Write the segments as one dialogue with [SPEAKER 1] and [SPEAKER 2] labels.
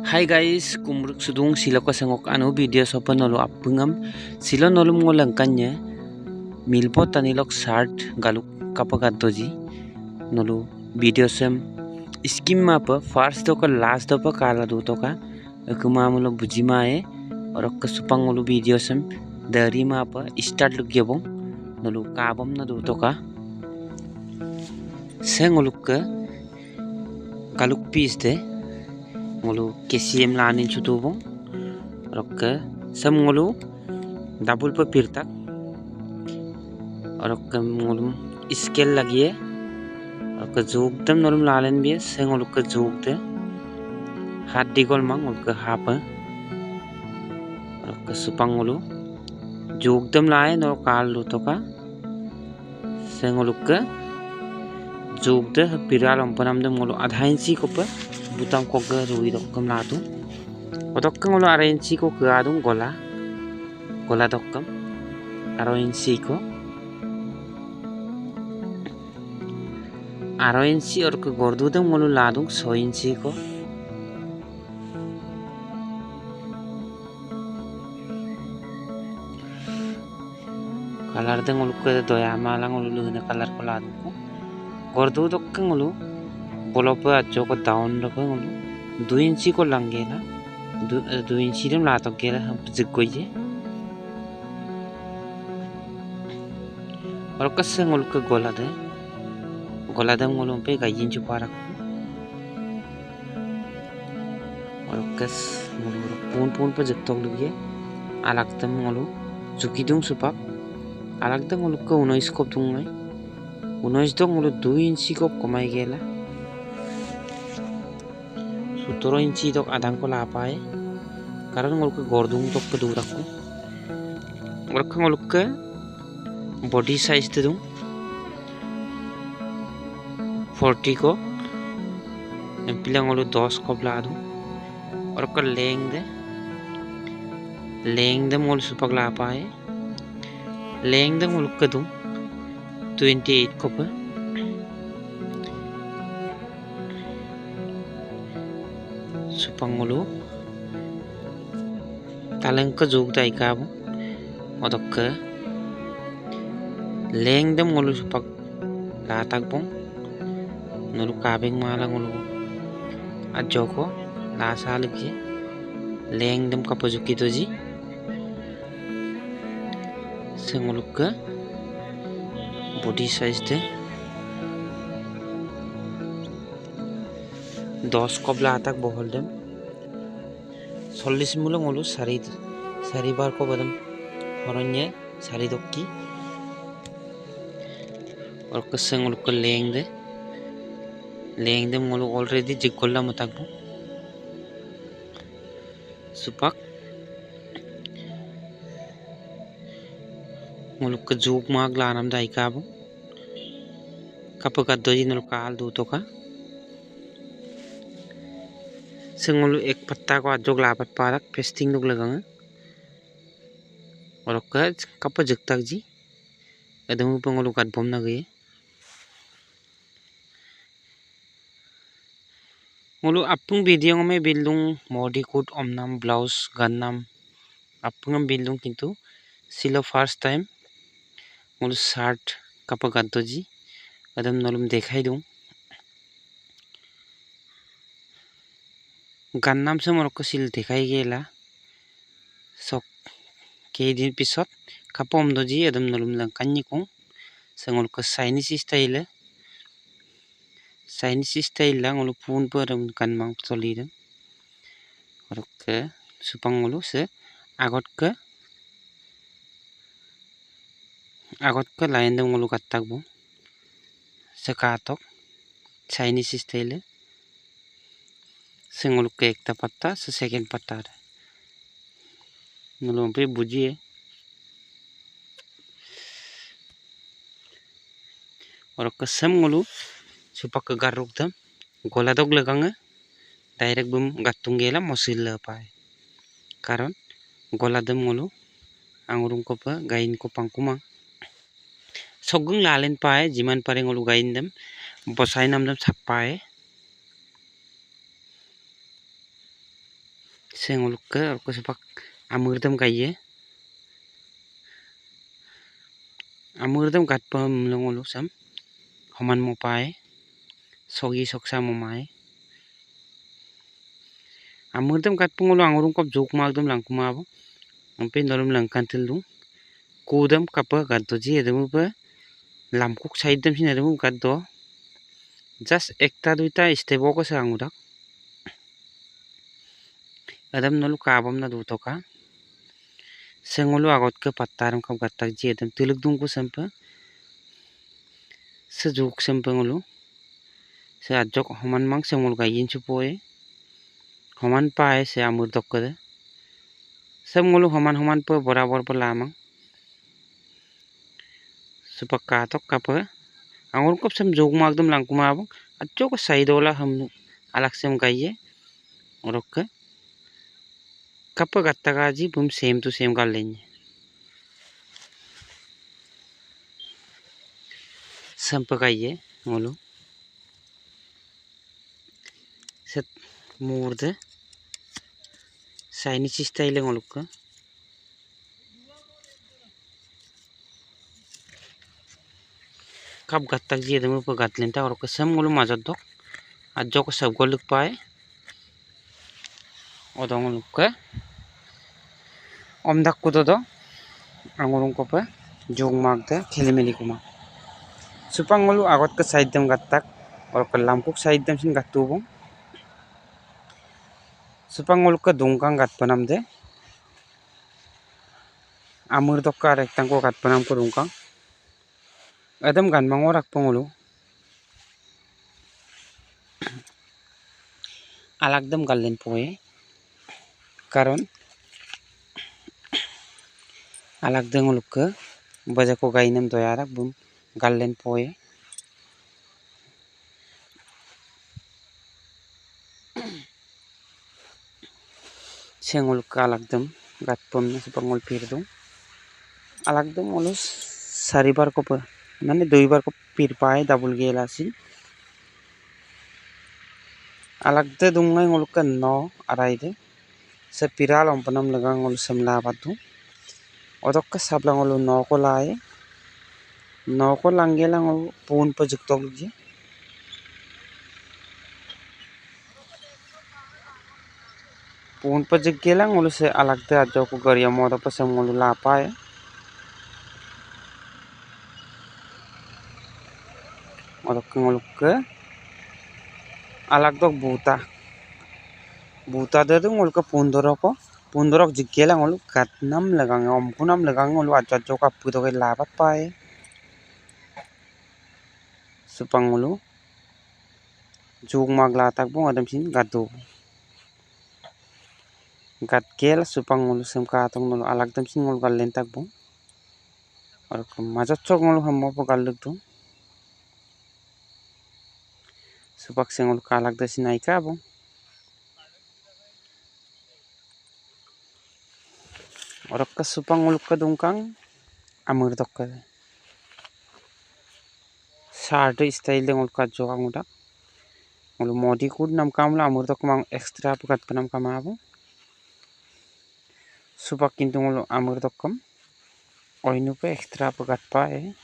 [SPEAKER 1] Hi guys, kumruk sudung sila ko sengok anu video sopa nolu apungam sila nolu ngolangkanya milpo tanilok shirt galuk kapakat doji nolu video sem skim mapa first doka last dopa kala do toka akuma mulo bujima e orok ka supang nolu video sem dari mapa start luk gebong nolu kabam na do toka sengoluk ka galuk piece de ngolu KCM lanin chutubong rokka sam ngolu double pa pirtak rokka ngolu scale lagiye rokka jogdam nolum lalen biye se ngolu ka jogde hat digol mang ngolu ka hapa rokka supang ngolu jogdam lae no kal lu toka se ngolu ka jogde piral ampanam dam ngolu adha inchi ko pa butam ko ga rui dokkam latu odokkam ngolu ara inchi ko ga adung gola dokkam aro inchi or ke gordu dam ngolu ladung 6 inchi ko color dam ngolu ke doya mala ngolu luna color ko ladung ko gordu dokkam ngolu bolopa ajo ko down rapa ngolu 2 inchi ko langela 2 inchi dam la tok gela ham jiggoye और कसं ngolu ke gola dam ngolu pe gajin chu parak और कस ngolu pun pa jektok luye alak dam ngolu jukidung supak alak dam ngolu ke 19 kop dung mai 19 dok ngolu 2 inchi kop komai gela 17 inchi dok adang ko la pae karan ngolu ke gordung tok ke durak ko और ngolu ke body size te dung 40 ko empilang ngolu 10 ko bladu और का लेंग दे ngolu supak la pae लेंग दे ngolu ka dung 28 ko pa supang ngolu taleng ka jog dai ka bu odok ka leng dam ngolu supak latak bong nolu kabeng mala ngolu ajoko la saliki leng dam kapajuki toji sengolu ka body size de 10 kop latak bohol dem 40 mulo ngolu sari bar ko badam horonye sari dokki और कसं ngolu ke leng de ngolu already jikolla matakbu supak ngolu ke jug mag lanam dai kabu kapakat doji nolu kal du toka sengolu ek patta ko ajog lapat parak pasting duk lagang और का kapa jektak ji adamu pangolu kat bom na gaye ngolu apung video में bildung modi kut omnam blouse gannam apungam bildung kintu silo first time ngolu shirt kapakat doji adam nolum dekhai dung gannam se morok sil dekhai gela sok keidin pisot kapom doji adam nolum langkanni kong sengol ka Chinese style la ngolu pun peram kan mang solidam orok ke supang ngolu se agot ke lain dam ngolu katak bu se katok Chinese style se ngolu ke ekta patta se second patta ngolu pe bujiye और कसम ngolu supak ke garuk dam gola dog leganga direct bum gatung gela mosil la pae karon gola dam ngolu angurung ko pa gain ko pangkumang sogung lalen pae jiman pare ngolu gain dam bosai nam dam sap pae Sengoluk ke sepak amurdam kaiye amurdam katpam longolu sam homan mopai sogi soksa momai amurdam katpungolu angurung kop jok magdum langkumabo ampe nolom langkantil dung kodam kapa gaddo ji edamu pa lamkuk saidam sin edamu gaddo just ekta duita step ko sangudak adam nolu kabam na dutoka sengolu agot ke pattaram kap gattak ji edam tiluk dung ko sampa sejuk sampa ngolu se ajok homan mang sengol gayin chupoe homan pae se amur dokkade sam ngolu homan pa barabar pa lamang supakatok kapa angur kop sam jog magdum langkuma abang ajok saidola hamnu alaksem gaiye orokka kapa gattagaji bum same to same gallenye sampa gaiye ngolu set murde Chinese style ngolukka kap gattak ji edamu pa gatlenta orokka sam ngolu majot dok ajok sab goluk pae odongolukka omdak kudodo angurung kopa jog magda khilimeli kuma supangolu agot ke saidam gattak orokka lamkuk saidam sin gattubong supangolu ka dungkang gatpanamde amur dokka rektang ko gatpanam ko dungkang adam ganmango rakpongolu alakdam gallen poe karon alakdang olukka bajako gainam doyarak bum gallen poe sengolukka alakdam gatpam na supangol pirdung alakdam olus saribar kopa mane duibar ko pir pae double gelasi alakda dungai ngolukka no araide se piral ompanam lagang ngol samla batu odokka sablang olu no ko lae no ko langgelang olu pun pajuktok ji pun pajuk gelang olu se alakda ajok ko gariya moda pasam olu la pae odokka ngolukka alakdok buta de ngolukka pundorok jiggelang olu katnam lagang ompunam lagang olu ajok apu to labat pae supang olu jug magla tak bong adam sin gadu gatkel supang olu sem ka tong olu alakdam sin olu gallen tak bong orokka majot chok olu hammo po galluk dong supak seng olu alakda sin aika bong orokka supang olu ka dungkang amur dokka shirt style deng olu ka jokang udak olu modi kud nam kamla amur dok mang extra pukat panam kamabo supak kintung olu amur dokkam oinu pe extra pukat pae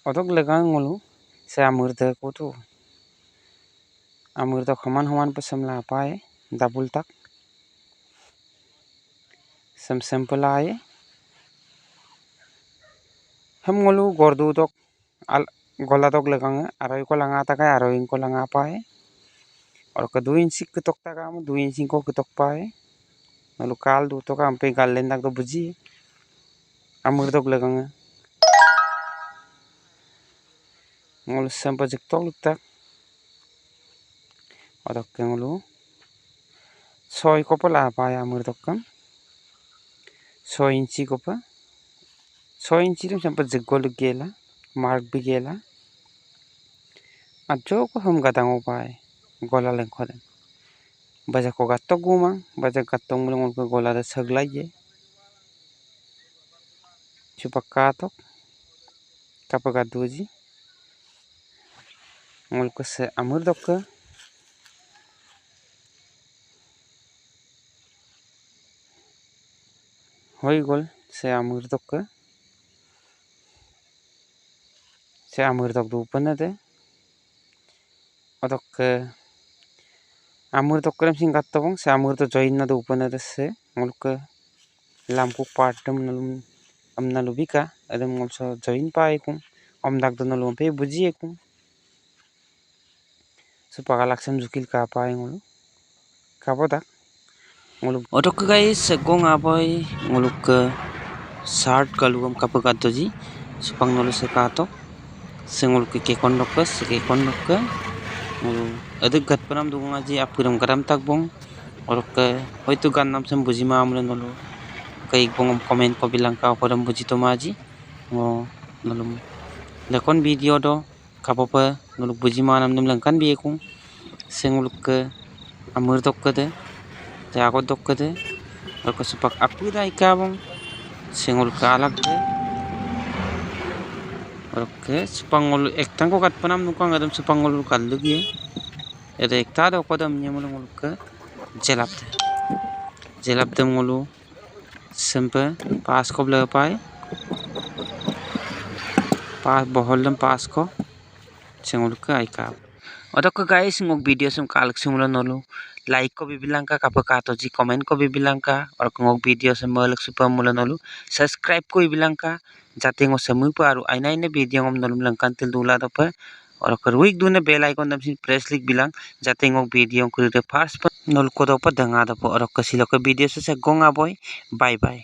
[SPEAKER 1] odok lagang olu se amur de kutu amur dok homan pasam la pae double tak sam sampelaye ham ngolu gordu dok al gola dok lagang aroi ko langa takai aroi ko langa pae orokka 2 inchi ketok taka 2 inchi ko ketok pae lalu kal du to ka ampe gallen dak do buji amur dok lagang ngolu sampa jek tok tak odokka ngolu soy ko pa la pae amur dokkam 6 inchi ko pa 6 inchi rum sampa jek gol gela mark bi gela ajo ko ham gadango pae gola leng khodan baja ko gattok gumang baja gattok mulung ko gola da saglaiye chupakatok kapaga doji ngol ko se amur dokka hoi gol se amur tok do upana de odok amur tok krem sing gat tabong se amur to join na do upana de se ngoluk lampu part dam nalum amna lubika adam ngolso join pai kung om dak do nalum pe buji kung supaka laksam jukil ka pai ngolu kabodak ngoluk odok guys gong aboy ngoluk shirt kalugam kapagat doji supang nolu se kato sengol ke kondok ngolu aduk gat panam dunga ji apuram garam tak bong orok hoitu gannam sem bujima amle nolu kai bong comment ko bilang ka param buji to maji ngo nolu lekon video do kapopa nolu bujima nam nim langkan bi kung sengol ke amur dok de jago dok de orok supak apura ikabong sengol ka alag de oke supangol ektang ko kat panam nukang adam supangol kallugi ada ekta do kodam nyamul ngol ke jelap de ngolu sempe pas ko bla pai pas boholam pas ko sengol ke aika odok guys ngok video sum kalak sumula nolu like ko bibilang ka kapaka to ji comment ko bibilang ka or ngok video sum malak supam mula nolu subscribe ko bibilang ka jate ngo samu paru aina ine video ngom nolum langkan til dula do pa और week dune bell icon dam sin press lik bilang jate ngok video ko de first nol ko do pa danga do और कसि लो को video से Ganga boy bye bye।